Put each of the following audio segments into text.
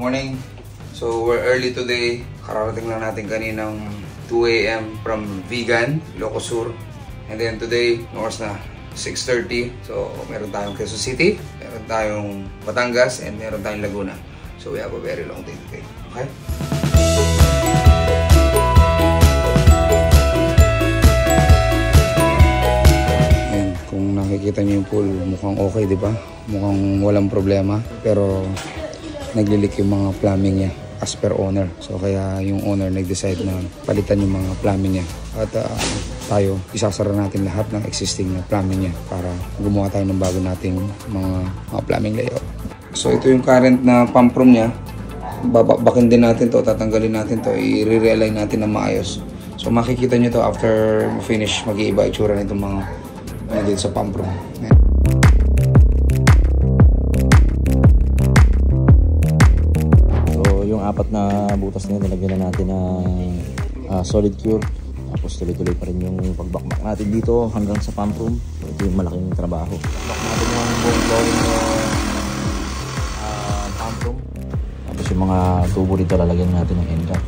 morning. So we're early today. Kararating lang natin kaninang 2 AM from Vigan, Ilocos Sur. And then today, oras na 6:30. So meron tayong Quezon City, meron tayong Batangas, and meron tayong Laguna. So we have a very long day today. Okay? And kung nakikita niyo yung pool, mukhang okay, di ba? Mukhang walang problema. Pero naglilik yung mga plumbing niya as per owner. So kaya yung owner nag-decide na palitan yung mga plumbing niya. At tayo, isasara natin lahat ng existing na plumbing niya para gumawa tayo ng bago nating mga plumbing layout. So ito yung current na pump room niya. Babakin din natin to, tatanggalin natin to, i-realign natin na maayos. So makikita nyo to after finish, mag-iiba itsura nitong mga dito sa pump room. Apat na butas na nilagyan na natin ng solid cure. Tapos tuloy-tuloy pa rin yung pagbakbak natin dito hanggang sa pump room. So, ito yung malaking trabaho. Bakbak natin yung buong flooring pump room. Tapos yung mga tubo dito lalagyan natin ng end cap.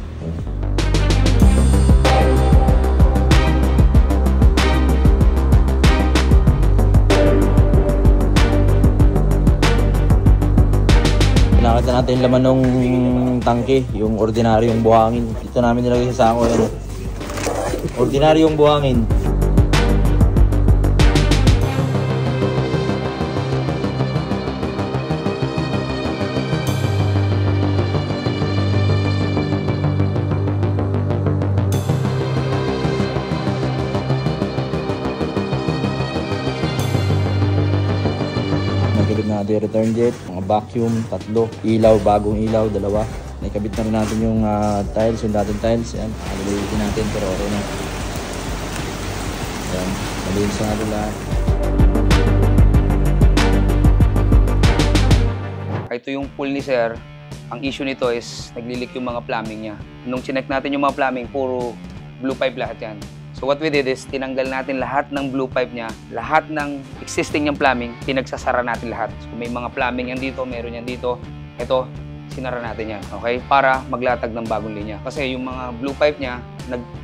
Nakita natin yung laman ng tangke, yung ordinaryong buhangin. Dito namin nilagay sa sako yan. Ordinaryong buhangin. Natin return jet, mga vacuum, 3, ilaw, bagong ilaw, 2. Naikabit na rin natin yung tiles, yung dating tiles. Yan, nalilitin natin pero okay na. Yan, nalilis na natin lahat. Ito yung pool ni Sir. Ang issue nito is naglilik yung mga plumbing niya. Nung chinek natin yung mga plumbing, puro blue pipe lahat yan. So what we did is, tinanggal natin lahat ng blue pipe niya, lahat ng existing niyang plumbing, pinagsasara natin lahat. So may mga plumbing yan dito, meron yan dito. Ito, sinara natin yan, okay? Para maglatag ng bagong linya. Kasi yung mga blue pipe niya,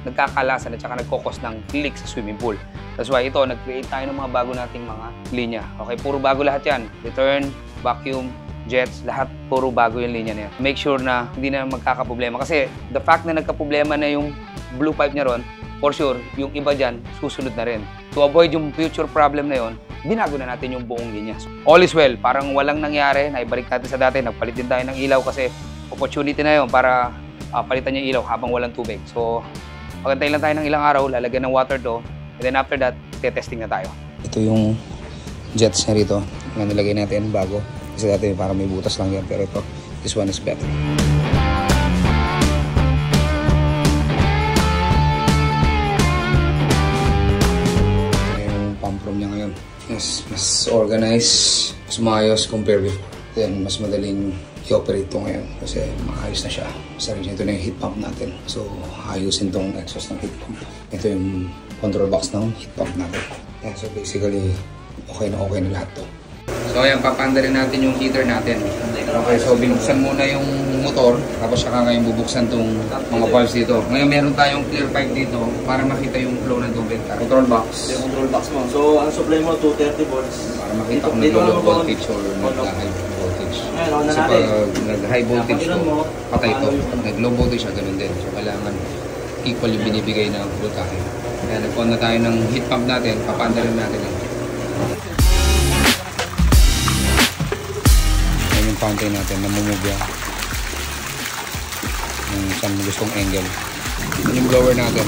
nagkakalasan at saka nagkokos ng leak sa swimming pool. That's why ito, nag-create tayo ng mga bago nating mga linya. Okay, puro bago lahat yan. Return, vacuum, jets, lahat puro bago yung linya niya. Make sure na hindi na magkakaproblema. Kasi the fact na nagkaproblema na yung blue pipe niya ron, for sure, yung iba dyan, susunod na rin. To avoid yung future problem na yon, binago na natin yung buong linya. All is well, parang walang nangyari, naibalik natin sa dati, nagpalit din tayo ng ilaw kasi opportunity na yon para palitan yung ilaw habang walang tubig. So, magantay lang tayo ng ilang araw, lalagyan ng water to, and then after that, testing na tayo. Ito yung jets niya rito, na nilagay natin bago. Kasi dati parang may butas lang yan, pero ito, this one is better. Niya ngayon. Mas organized, mas maayos compare with then mas madaling i-operate ito ngayon kasi maayos na siya. Sarili ito na yung heat pump natin. So, ayusin itong exhaust ng heat pump. Ito yung control box ng heat pump natin. Yeah, so basically, okay na lahat to. So, ayan, papanda rin natin yung heater natin. Okay, so binuksan muna yung motor, tapos saka ngayon bubuksan tong mga valves dito. Ngayon meron tayong clear pipe dito para makita yung flow ng tubig. Control box. Yung control box mo. So, ang supply mo, 230 volts. Para makita kung nag-low voltage or nag-high voltage. Kasi pag nag-high voltage to, patay ito. Nag-low voltage siya, ganun din. So, kailangan equal yung binibigay na voltage. Kaya nag-on na tayo ng heat pump natin, papanda rin natin yan. Yung fountain natin, namumove yan. Yung saan gustong angle. Yung blower natin.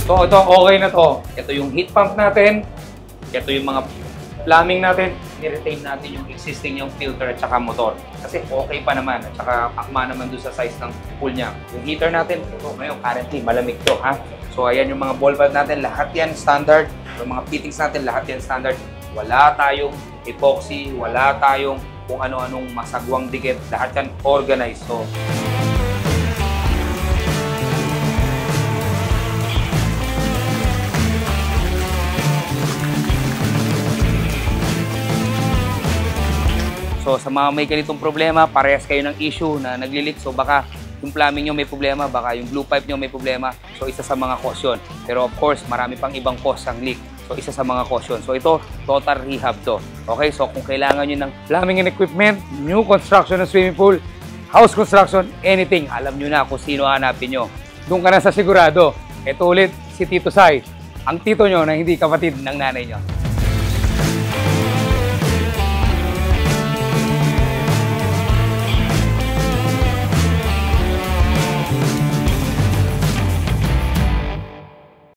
So ito, okay na to. Ito yung heat pump natin. Ito yung mga plumbing natin. I-retain natin yung existing yung filter at saka motor. Kasi okay pa naman. At saka akma naman doon sa size ng pool niya. Yung heater natin, ito ngayon currently malamig to, ha? So ayan yung mga ball valve natin, lahat yan standard. Yung mga fittings natin, lahat yan standard. Wala tayong epoxy, wala tayong kung ano-anong masagwang dikit. Lahat yan organized. So, So sa mga may ganitong problema, parehas kayo ng issue na nagli-leak. So baka yung plumbing nyo may problema, baka yung blue pipe nyo may problema. So isa sa mga cause yun. Pero of course, marami pang ibang cause ang leak. So isa sa mga cause yun. So ito, total rehab to. Okay, so kung kailangan nyo ng plumbing and equipment, new construction ng swimming pool, house construction, anything, alam nyo na kung sino hanapin nyo. Doon ka na sa sigurado. Ito ulit, si Tito Sai, ang tito nyo na hindi kapatid ng nanay nyo.